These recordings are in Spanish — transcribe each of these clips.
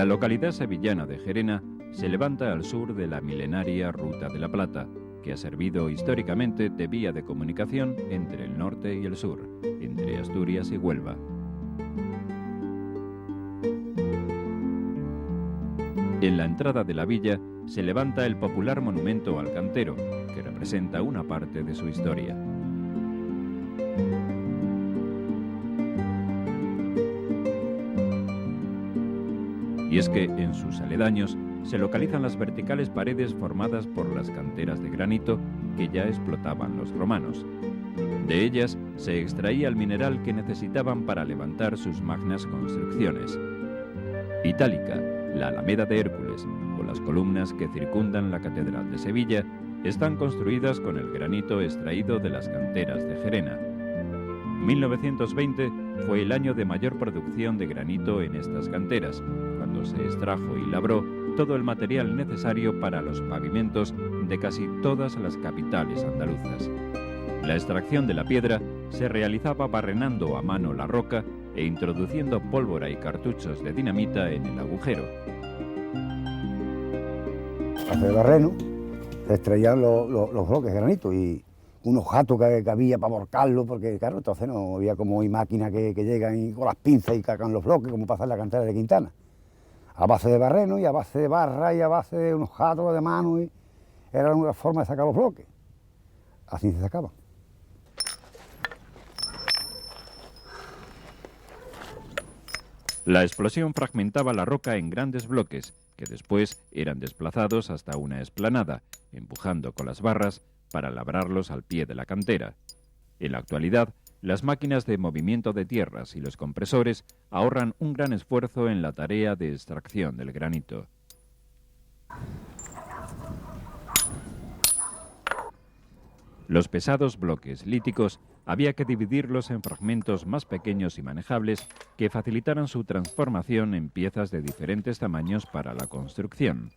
La localidad sevillana de Gerena se levanta al sur de la milenaria Ruta de la Plata, que ha servido históricamente de vía de comunicación entre el norte y el sur, entre Asturias y Huelva. En la entrada de la villa se levanta el popular monumento al cantero, que representa una parte de su historia. Y es que en sus aledaños se localizan las verticales paredes formadas por las canteras de granito que ya explotaban los romanos. De ellas se extraía el mineral que necesitaban para levantar sus magnas construcciones. Itálica, la Alameda de Hércules o las columnas que circundan la Catedral de Sevilla están construidas con el granito extraído de las canteras de Gerena. 1920 fue el año de mayor producción de granito en estas canteras, cuando se extrajo y labró todo el material necesario para los pavimentos de casi todas las capitales andaluzas. La extracción de la piedra se realizaba barrenando a mano la roca e introduciendo pólvora y cartuchos de dinamita en el agujero. Hace de barreno se extraían los bloques de granito y unos jatos que había para volcarlo, porque claro, entonces no había como hay máquinas que llegan y con las pinzas y cargan los bloques, como pasa en la cantera de Quintana. A base de barreno y a base de barra y a base de unos jatos de mano, y era una forma de sacar los bloques. Así se sacaban. La explosión fragmentaba la roca en grandes bloques, que después eran desplazados hasta una explanada, empujando con las barras para labrarlos al pie de la cantera. En la actualidad, las máquinas de movimiento de tierras y los compresores ahorran un gran esfuerzo en la tarea de extracción del granito. Los pesados bloques líticos había que dividirlos en fragmentos más pequeños y manejables que facilitaran su transformación en piezas de diferentes tamaños para la construcción.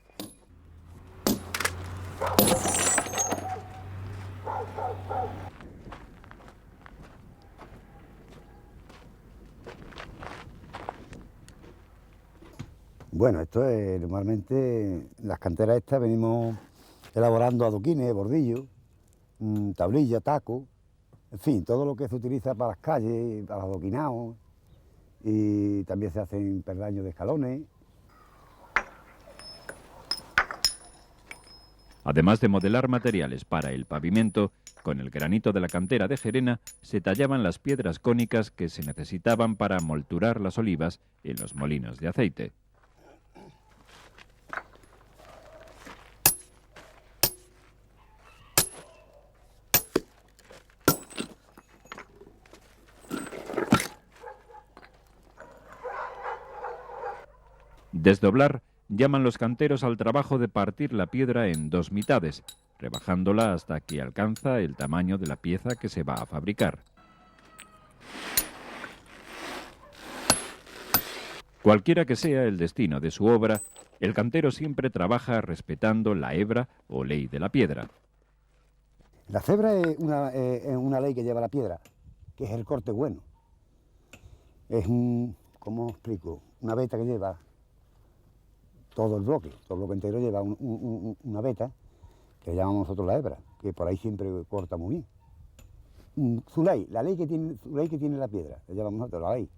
Bueno, esto es normalmente, las canteras estas venimos elaborando adoquines, bordillos, tablillas, tacos, en fin, todo lo que se utiliza para las calles, para los adoquinados, y también se hacen peldaños de escalones. Además de modelar materiales para el pavimento, con el granito de la cantera de Gerena se tallaban las piedras cónicas que se necesitaban para molturar las olivas en los molinos de aceite. Desdoblar llaman los canteros al trabajo de partir la piedra en dos mitades, rebajándola hasta que alcanza el tamaño de la pieza que se va a fabricar. Cualquiera que sea el destino de su obra, el cantero siempre trabaja respetando la hebra o ley de la piedra. La cebra es una ley que lleva la piedra, que es el corte bueno. Es ¿cómo explico? Una veta que lleva todo el bloque entero lleva una veta que le llamamos nosotros la hebra, que por ahí siempre corta muy bien. Su ley que tiene la piedra, le llamamos nosotros la ley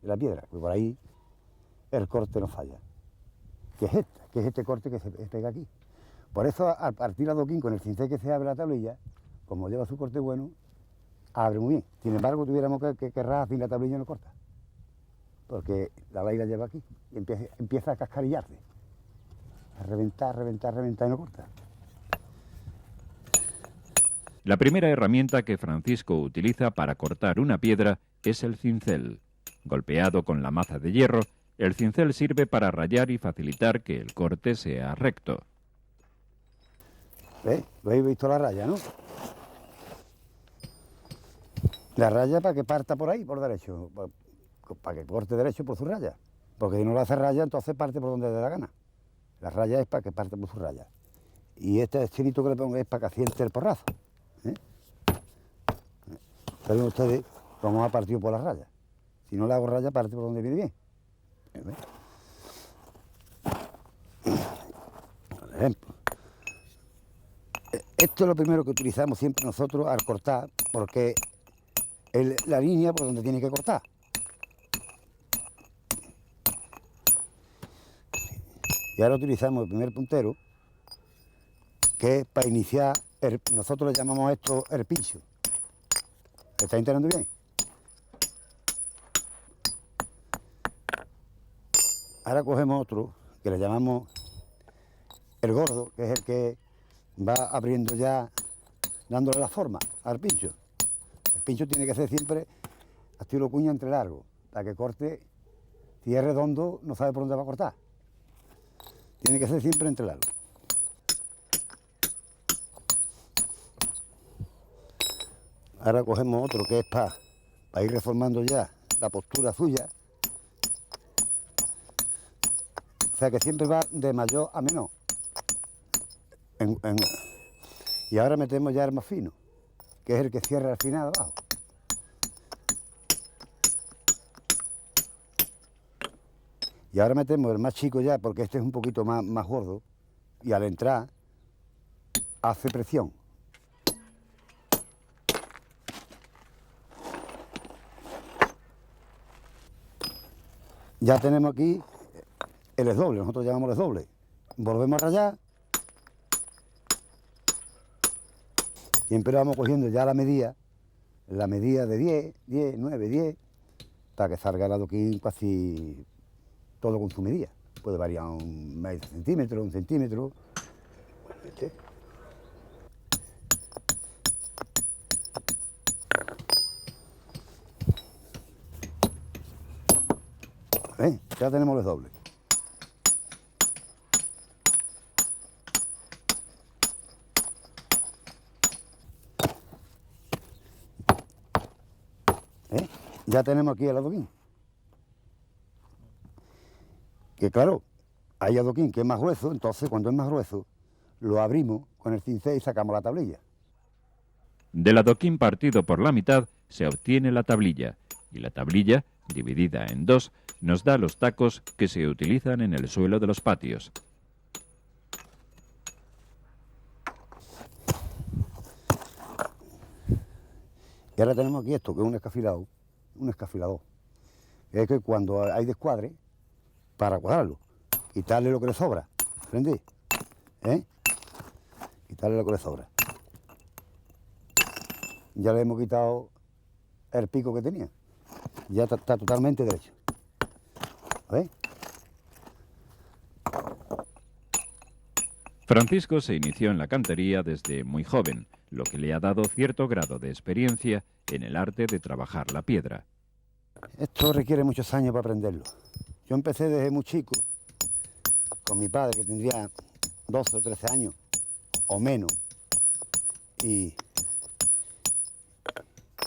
de la piedra, que por ahí el corte no falla, que es este corte que se pega aquí. Por eso al partir el adoquín con el cincel que se abre la tablilla, como lleva su corte bueno, abre muy bien. Sin embargo, tuviéramos que rasgar sin la tablilla no corta, porque la ley la lleva aquí y empieza a cascarillarse. A reventar y no corta. La primera herramienta que Francisco utiliza para cortar una piedra es el cincel. Golpeado con la maza de hierro, el cincel sirve para rayar y facilitar que el corte sea recto. ¿Ves? ¿Lo habéis visto la raya, no? La raya para que parta por ahí, por derecho, para que corte derecho por su raya. Porque si no lo hace raya, entonces parte por donde le da la gana. La raya es para que parte por su raya. Y este estilito que le pongo es para que asiente el porrazo. Saben ustedes cómo ha partido por la raya. Si no le hago raya, parte por donde viene bien. ejemplo. Esto es lo primero que utilizamos siempre nosotros al cortar, porque es la línea por donde tiene que cortar. Y ahora utilizamos el primer puntero, que es para iniciar, nosotros le llamamos esto el pincho. ¿Se está enterando bien? Ahora cogemos otro, que le llamamos el gordo, que es el que va abriendo ya, dándole la forma al pincho. El pincho tiene que ser siempre a estilo cuña entre largo, para que corte, si es redondo no sabe por dónde va a cortar. Tiene que ser siempre entre largo. Ahora cogemos otro que es para ir reformando ya la postura suya. O sea que siempre va de mayor a menor. Y ahora metemos ya el más fino, que es el que cierra al final de abajo. Y ahora metemos el más chico ya, porque este es un poquito más gordo, y al entrar hace presión. Ya tenemos aquí el esdoble, nosotros llamamos el esdoble. Volvemos a rayar. Siempre vamos cogiendo ya la medida de 10, 9, 10, para que salga el adoquín casi todo con su medida. Puede variar un medio centímetro, un centímetro. Ya tenemos el doble. Ya tenemos aquí el adoquín. Que claro, hay adoquín que es más grueso, entonces cuando es más grueso, lo abrimos con el cincel y sacamos la tablilla. Del adoquín partido por la mitad se obtiene la tablilla, y la tablilla, dividida en dos, nos da los tacos que se utilizan en el suelo de los patios. Y ahora tenemos aquí esto, que es un escafilador. Es que cuando hay descuadre, para cuadrarlo, quitarle lo que le sobra, ¿entendés? Quitarle lo que le sobra. Ya le hemos quitado el pico que tenía. Ya está totalmente derecho. ¿Ves? Francisco se inició en la cantería desde muy joven, lo que le ha dado cierto grado de experiencia en el arte de trabajar la piedra. Esto requiere muchos años para aprenderlo. Yo empecé desde muy chico, con mi padre, que tendría 12 o 13 años, o menos, y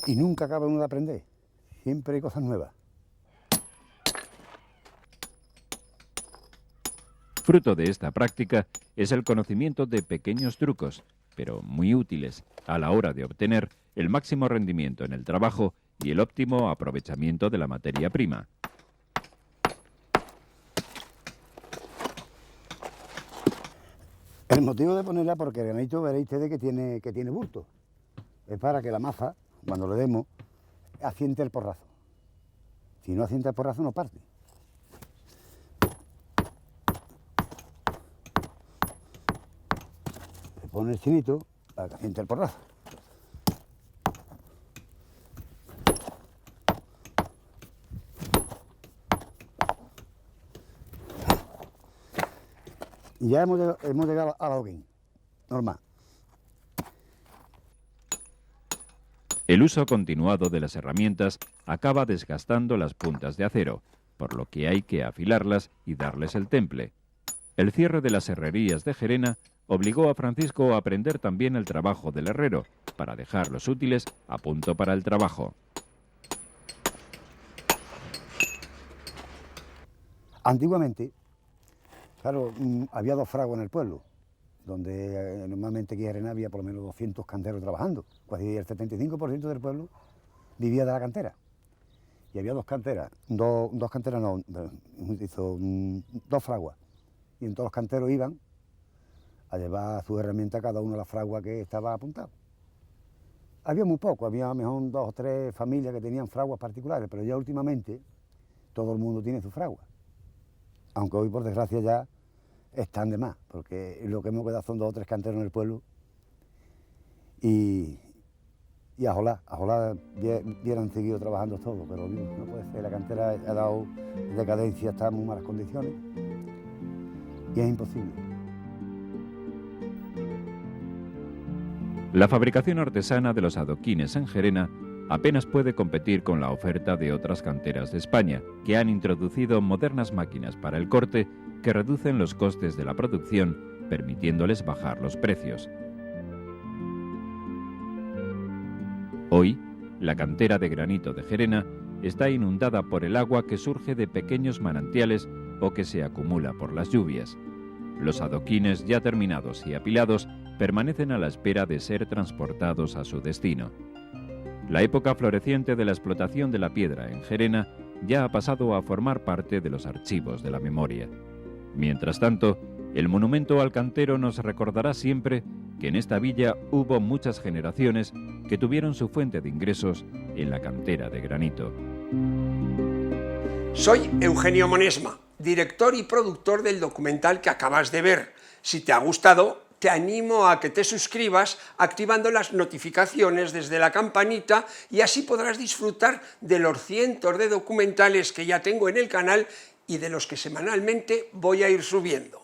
nunca acaba uno de aprender. Siempre hay cosas nuevas. Fruto de esta práctica es el conocimiento de pequeños trucos, pero muy útiles a la hora de obtener el máximo rendimiento en el trabajo y el óptimo aprovechamiento de la materia prima. El motivo de ponerla, porque el granito veréis ustedes que tiene bulto. Es para que la masa, cuando le demos, asiente el porrazo. Si no asienta el porrazo, no parte. Se pone el chinito para que asiente el porrazo. Y ya hemos llegado al adoquín, normal. El uso continuado de las herramientas acaba desgastando las puntas de acero, por lo que hay que afilarlas y darles el temple. El cierre de las herrerías de Gerena obligó a Francisco a aprender también el trabajo del herrero, para dejar los útiles a punto para el trabajo. Antiguamente, claro, había dos fraguas en el pueblo, donde normalmente aquí en Gerena había por lo menos 200 canteros trabajando. Casi el 75% del pueblo vivía de la cantera. Y había dos canteras, dos fraguas. Y en todos los canteros iban a llevar sus herramientas cada uno a la fragua que estaba apuntado. Había muy poco, había a lo mejor 2 o 3 familias que tenían fraguas particulares, pero ya últimamente todo el mundo tiene su fragua. Aunque hoy, por desgracia, ya están de más, porque lo que hemos quedado son 2 o 3 canteros en el pueblo y ojalá hubieran seguido trabajando todos, pero no puede ser, la cantera ha dado decadencia, está en muy malas condiciones y es imposible. La fabricación artesana de los adoquines en Gerena apenas puede competir con la oferta de otras canteras de España, que han introducido modernas máquinas para el corte que reducen los costes de la producción, permitiéndoles bajar los precios. Hoy, la cantera de granito de Gerena está inundada por el agua que surge de pequeños manantiales o que se acumula por las lluvias. Los adoquines ya terminados y apilados permanecen a la espera de ser transportados a su destino. La época floreciente de la explotación de la piedra en Gerena ya ha pasado a formar parte de los archivos de la memoria. Mientras tanto, el monumento al cantero nos recordará siempre que en esta villa hubo muchas generaciones que tuvieron su fuente de ingresos en la cantera de granito. Soy Eugenio Monesma, director y productor del documental que acabas de ver. Si te ha gustado, te animo a que te suscribas activando las notificaciones desde la campanita y así podrás disfrutar de los cientos de documentales que ya tengo en el canal y de los que semanalmente voy a ir subiendo.